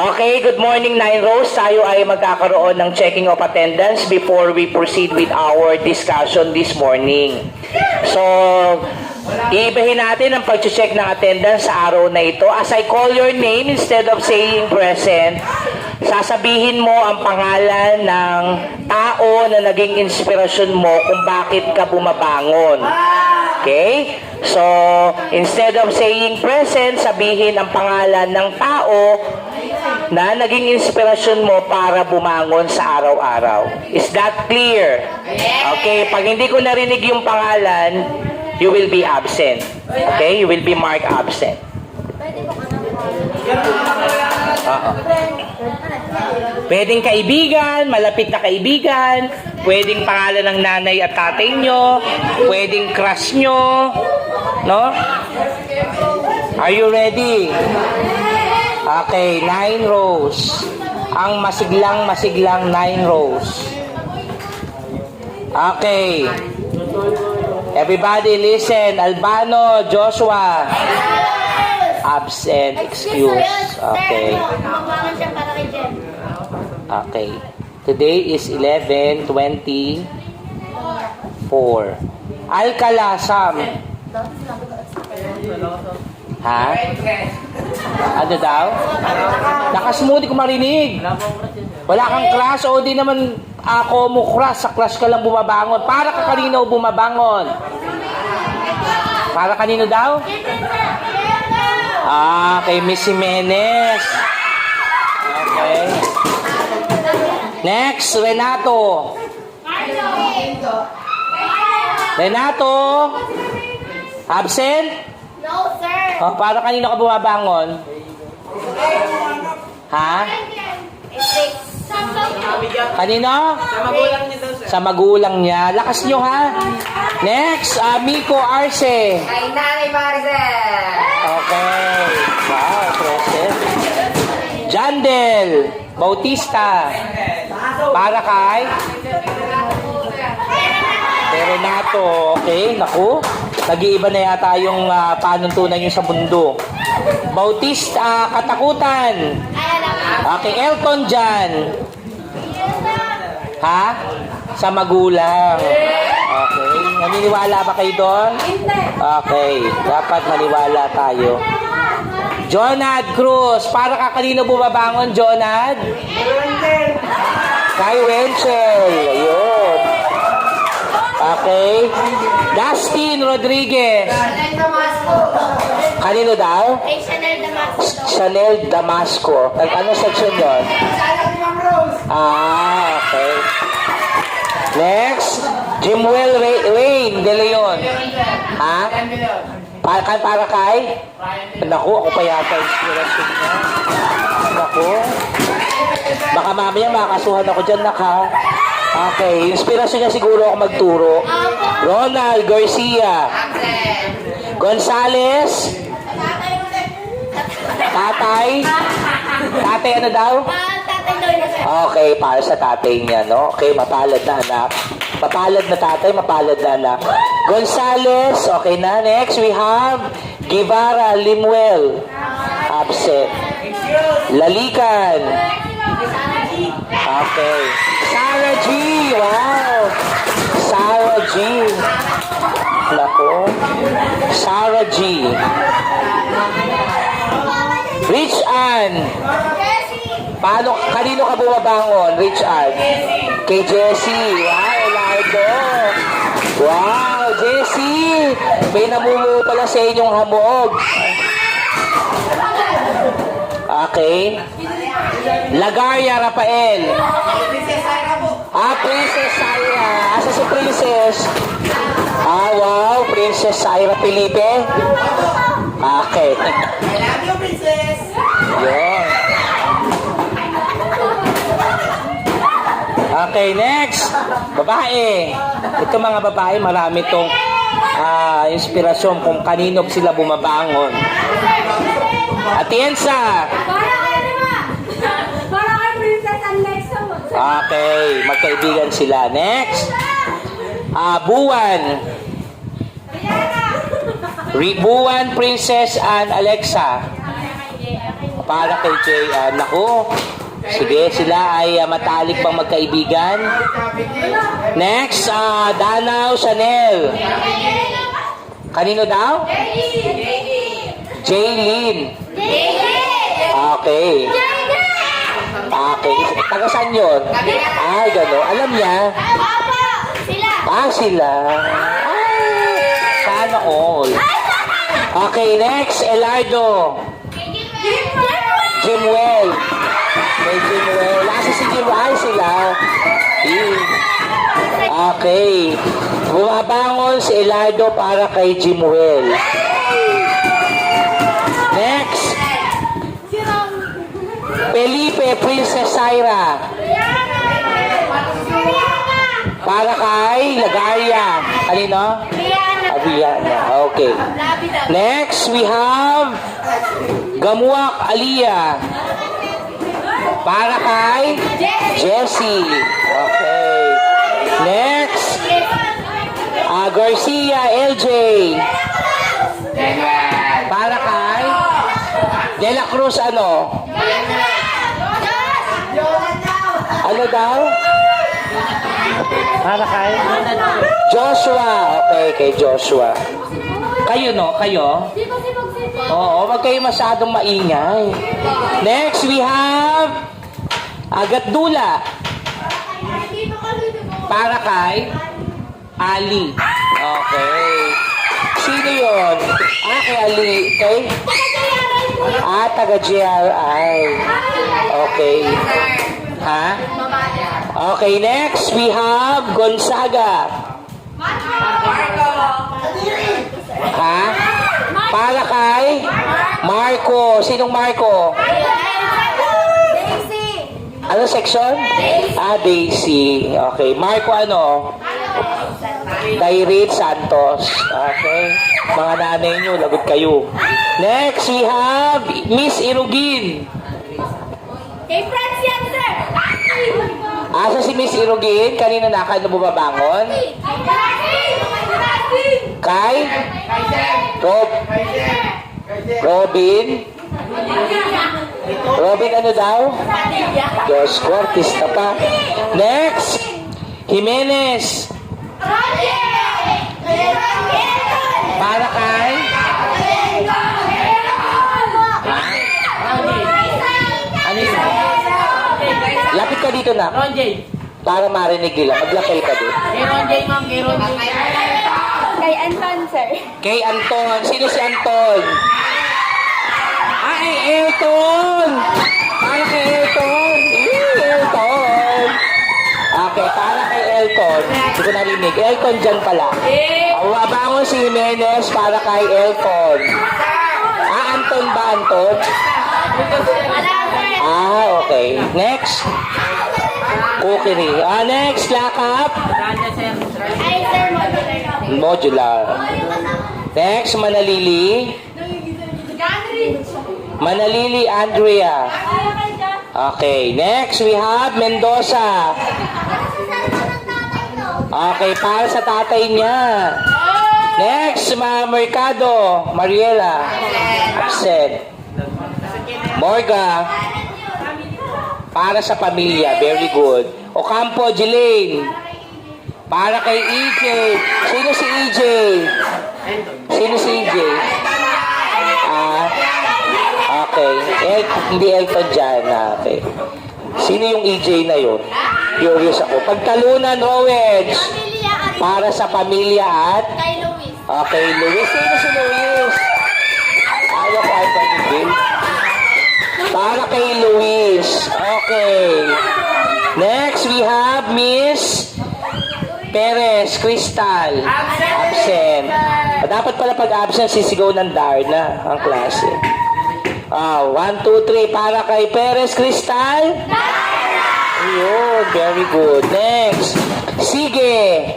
Okay, good morning, Nine Rose. Tayo ay magkakaroon ng checking of attendance before we proceed with our discussion this morning. So, iibahin natin ang pag-check ng attendance sa araw na ito. As I call your name, instead of saying present, sasabihin mo ang pangalan ng tao na naging inspirasyon mo kung bakit ka bumabangon. Okay? So, instead of saying present, sabihin ang pangalan ng tao na naging inspirasyon mo para bumangon sa araw-araw. Is that clear? Okay, pag hindi ko narinig yung pangalan, you will be absent. Okay? You will be marked absent. Pwedeng kaibigan, malapit na kaibigan, pwedeng pangalan ng nanay at tatay nyo, pwedeng crush nyo, no? Are you ready? Okay, Nine Rose. Ang masiglang Nine Rose. Okay. Everybody listen. Albano, Joshua. Absent, excuse. Okay. Okay. Today is 11:24. Alcala, Sam. Ha? Ano daw? Nakasmoothie ko marinig. Wala kang crush o di naman ako mo crush. Sa crush ka lang bumabangon. Para ka kanino bumabangon? Para kanino daw? Kay Miss Jimenez. Okay. Next, Renato. Renato? Absent? No, sir. Oh, para kanino ka bumabangon? Ha? Kanino? Sa magulang niya daw, sir. Sa magulang niya. Lakas nyo, ha? Next, Miko Arce. Kay Nanay Maricel. Okay. Wow, present. Jandel Bautista. Para kay Renato. Okay, naku. Nag-iiba na yata yung panuntunan nyo sa mundo. Bautista, Katakutan. Okay, Elton John. Ha? Sa magulang. Okay. Naniniwala ba kayo doon? Okay. Dapat maniwala tayo. Jonad Cruz. Para ka kanino bumabangon, Jonad? Kay Wenchel. Ayun. Okay. Dustin Rodriguez. Kanino daw? Kay Chanel Damasco. Chanel Damasco. Ano section yun? Okay. Next, Jimuel Rain De Leon. Ha? Para kay? Naku, ako pa yata inspiration niya. Naku. Baka mamaya makakasuhan ako dyan, naka. Okay, inspirasyon niya siguro ako magturo. Ronald Garcia. Gonzales. Tatay. Tatay ano daw? Tatay Lola, sir. Okay, para sa tatay niya, no? Okay, mapalad na anak. Mapalad na tatay, mapalad na anak. Gonzales, okay na. Next, we have Guevara Limuel. Absent. Lalikan. Okay. Sarah G. Wow. Sarah G. Nako. Sarah G. Rich Ann. Kanino ka bumabangon, Rich Ann? Kay Jessie. Wow, Lardo. Wow, Jessie. May namumuo pala sa inyong hamog. Okay. Lagaria Rafael. Princess Syra. Asa si Princess? Wow, Princess Syra Felipe. Okay. I love you, princess. Yun. Okay, next. Babae. Ito mga babae, marami itong inspirasyon kung kanino sila bumabangon. Atienza. Para kay Princess Alexa. Okay, magkaibigan sila. Next. Buwan. Buwan, Princess, and Alexa. Para kay Jay. Naku. Sige, sila ay matalik pang magkaibigan. Next, Danaw Chanel. Kanino daw? Jaylin. Okay. Okay. Taga saan yun? Ay, gano'n. Alam niya. Sila. Ay, sana all. Okay, next, Elardo. Jimwell. May Jimwell. Asa si Jim? Ay, sila. Okay. Bumabangon si Elardo para kay Jimwell. Next, Felipe, Princess Syra. Para kay Lagaria. Kanino? Aviana. Okay. Next, we have Gamuak Alia. Para kay Jessie. Okay. Next, Garcia LJ. Para kay De La Cruz ano? Ano daw? Para kay Joshua. Okay, kay Joshua. Kayo no? Kayo? Oo, wag kayo masyadong maingay. Next, we have Agatdula. Para kay Ali. Okay. Sino yun? Kay Ali. Okay? Taga GRI. Okay. Ha? Okay, next we have Gonzaga. Ha? Para kay Marco. Sinong Marco? Ano section? Daisy. Okay. Marco ano? Dairit Santos. Okay. Mga nanay nyo, lagot kayo. Next, we have Miss Irugin. Kay Franz yan, sir! Asa si Miss Irugin? Kanina na kayo bumabangon? Kay? Robin? Robin ano daw? Diyos ko, artista pa. Next, Jimenez. Para kay? Ano yun? Lapit ka dito na. Ron J. Para marinig nila. Maglapel ka doon. Kay Ron J, ma'am. Kay Ron J. Kay Anton, sir. Kay Anton. Sino si Anton? Ay, Elton! Para kay Elton. Elton. Okay, para kay Elton. Hindi ko narinig. Elton dyan pala. Abangon si Jimenez para kay Elton. Anton ba, Anton? Okay. Next. Cookery. Next, lakap. Ay, sir, Modular. Next, Manalili. Manalili Andrea. Okay. Next, we have Mendoza. Okay, para sa tatay niya. Next, Mercado. Mariela. Absent. Morga. Para sa pamilya. Very good. Ocampo, Jelaine. Para kay EJ. Sino si EJ? Sino si EJ? Okay. Hindi Elton dyan. Okay. Sino yung EJ na yun? Curious ako. Pagtalunan, Rowedge. Para sa pamilya at? Kay Luis. Okay, Luis. Sino si Luis? Ayaw ko ay pagigil. Para kay Luis. Okay. Next, we have Miss Perez Crystal. Absent. Dapat pala pag absent, sisigaw ng Darna ang klase. 1, 2, 3. Para kay Perez Crystal. Ayun, very good. Next. Sige.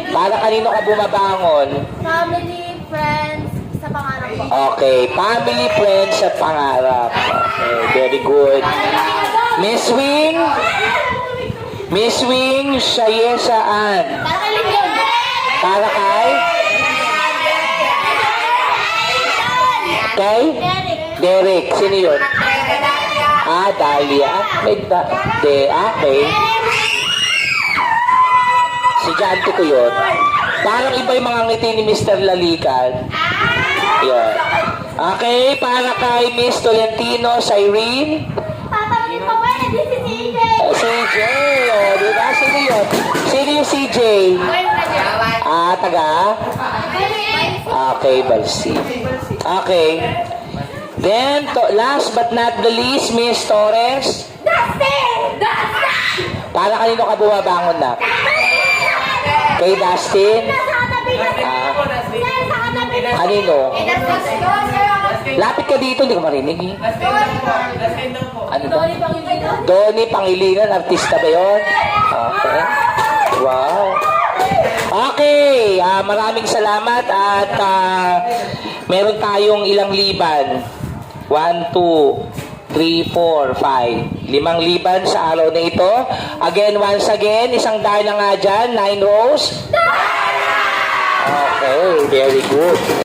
Para kanino ka bumabangon? Family, friends, sa pangarap ko. Okay, family, friends at pangarap. Okay, very good. Miss Wing. Miss Wing, Shayesa Ann. Para kay Leon. Para kay? Kay? Derek. Derek. Sino yun? Dahlia. Okay. Si Janty ko yun. Parang iba yung mga ngiti ni Mr. Lalikan. Yan. Okay, para kay Miss Tolentino, Cyrene. Tatawagin pa ba? This is CJ. CJ. Oh, di ba? Sino yun? Sino yung CJ? Taga? Okay, Balsi. Okay. Then, last but not the least, Miss Torres. Dustin! Dustin! Para kanino ka bumabangon na? Kay Dustin? Nasa katabi na sir! Sir, sa katabi na sir! Kanino? Dustin! Lapit ka dito, hindi ko marinig eh. Ano ba? Tony Pangilinan. Donnie Pangilinan, artista ba yun? Okay. Wow. Okay, maraming salamat at meron tayong ilang liban. 1, 2, 3, 4, 5. 5 liban sa araw na ito. Again, once again, isang dahil na nga dyan, 9 rows. Okay, very good.